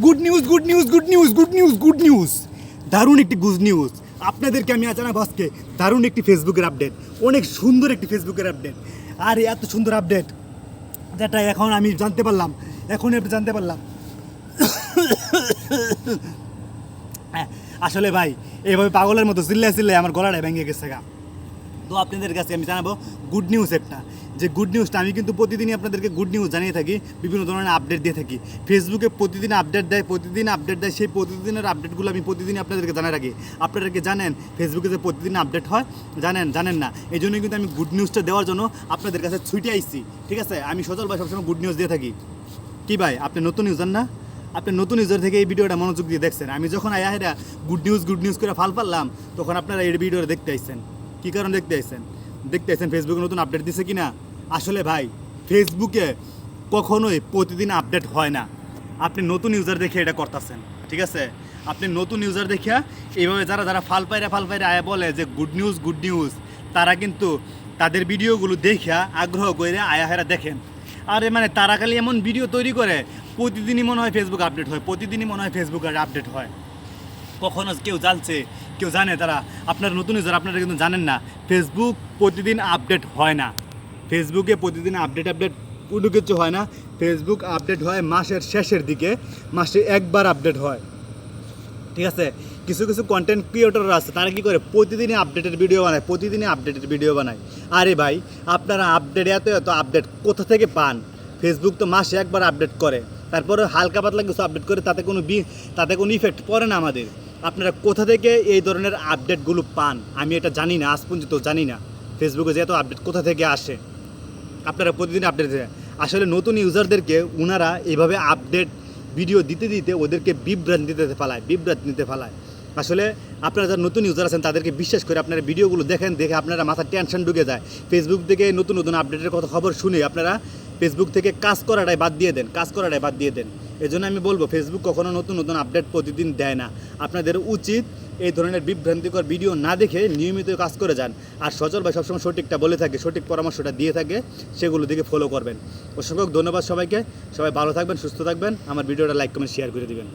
Good news good news good news good news good news দারুণ একটি good news আপনাদেরকে আমি জানাবো আজকে। দারুণ একটি ফেসবুকের আপডেট, অনেক সুন্দর একটি ফেসবুকের আপডেট। আর এত সুন্দর আপডেট যেটা এখন আমি জানতে পারলাম, আসলে ভাই এইভাবে পাগলের মতো চিল্লাই আমার গলাটা ভেঙে গেছে গা। তো আপনাদের কাছে আমি জানাবো গুড নিউজ একটা, যে গুড নিউজটা আমি কিন্তু প্রতিদিনই আপনাদেরকে গুড নিউজ জানিয়ে থাকি, বিভিন্ন ধরনের আপডেট দিয়ে থাকি। ফেসবুকে প্রতিদিন আপডেট দেয়, সেই প্রতিদিনের আপডেটগুলো আমি প্রতিদিনই আপনাদেরকে জানাই রাখি। আপনারা কি জানেন ফেসবুকে যে প্রতিদিন আপডেট হয়? জানেন না? এই জন্যই কিন্তু আমি গুড নিউজটা দেওয়ার জন্য আপনাদের কাছে ছুটে আইছি। ঠিক আছে, আমি সজল ভাই সবসময় গুড নিউজ দিয়ে থাকি। কি ভাই, আপনি নতুন ইউজার না? আপনি নতুন ইউজার থেকে এই ভিডিওটা মনোযোগ দিয়ে দেখছেন। আমি যখন আয়াহেরা গুড নিউজ করে ফাল পারলাম, তখন আপনারা এই ভিডিওটা দেখতে আইছেন। কী কারণ দেখতে আইছেন ফেসবুকে নতুন আপডেট দিছে কি না? আসলে ভাই ফেসবুকে কখনোই প্রতিদিন আপডেট হয় না। আপনি নতুন ইউজার দেখে এটা করতেছেন। ঠিক আছে, আপনি নতুন ইউজার দেখে এইভাবে যারা ফাল পাইরা আয়া বলে যে গুড নিউজ, তারা কিন্তু তাদের ভিডিওগুলো দেখে আগ্রহ করে আয়াহেরা দেখেন। আরে মানে তারা খালি এমন ভিডিও তৈরি করে, প্রতিদিনই মনে হয় ফেসবুক আপডেট হয়, আপডেট হয়। কখনো কেউ জানে তারা? আপনারা নতুন ইউজার, আপনারা কিন্তু জানেন না ফেসবুক প্রতিদিন আপডেট হয় না। ফেসবুকে প্রতিদিন আপডেট কোনো কিছু হয় না। ফেসবুক আপডেট হয় মাসের শেষের দিকে, মাসে একবার আপডেট হয়। ঠিক আছে, কিছু কন্টেন্ট ক্রিয়েটররা আছে, তারা কী করে প্রতিদিনই আপডেটের ভিডিও বানায়। আরে ভাই, আপনারা এত আপডেট কোথা থেকে পান? ফেসবুক তো মাসে একবার আপডেট করে, তারপরে হালকা পাতলা কিছু আপডেট করে, তাতে কোনো ইফেক্ট পড়ে না আমাদের। আপনারা কোথা থেকে এই ধরনের আপডেটগুলো পান? আমি এটা জানি না, আজ পর্যন্ত জানি না ফেসবুকে যে এত আপডেট কোথা থেকে আসে। আপনারা প্রতিদিন আপডেট দেন। আসলে নতুন ইউজারদেরকে ওনারা এইভাবে আপডেট ভিডিও দিতে ওদেরকে বিভ্রান্ত নিতে ফেলায়। আসলে আপনারা যারা নতুন ইউজার আছেন তাদেরকে বিশ্বাস করে আপনারা ভিডিওগুলো দেখে আপনারা মাথার টেনশন ঢুকে যায়। ফেসবুক থেকে নতুন আপডেটের কথা খবর শুনে আপনারা ফেসবুক থেকে কাজ করাটাই বাদ দিয়ে দেন। এই জন্য আমি বলবো ফেসবুক কখনো নতুন আপডেট প্রতিদিন দেয় না। আপনাদের উচিত এই ধরনের বিভ্রান্তিকর ভিডিও না দেখে নিয়মিত কাজ করে যান। আর সজল ভাই সবসময় সঠিকটা বলে থাকে, সঠিক পরামর্শটা দিয়ে থাকে, সেগুলো দিকে ফলো করবেন। অসংখ্য ধন্যবাদ সবাইকে। সবাই ভালো থাকবেন, সুস্থ থাকবেন। আমার ভিডিওটা লাইক কমেন্ট শেয়ার করে দিবেন।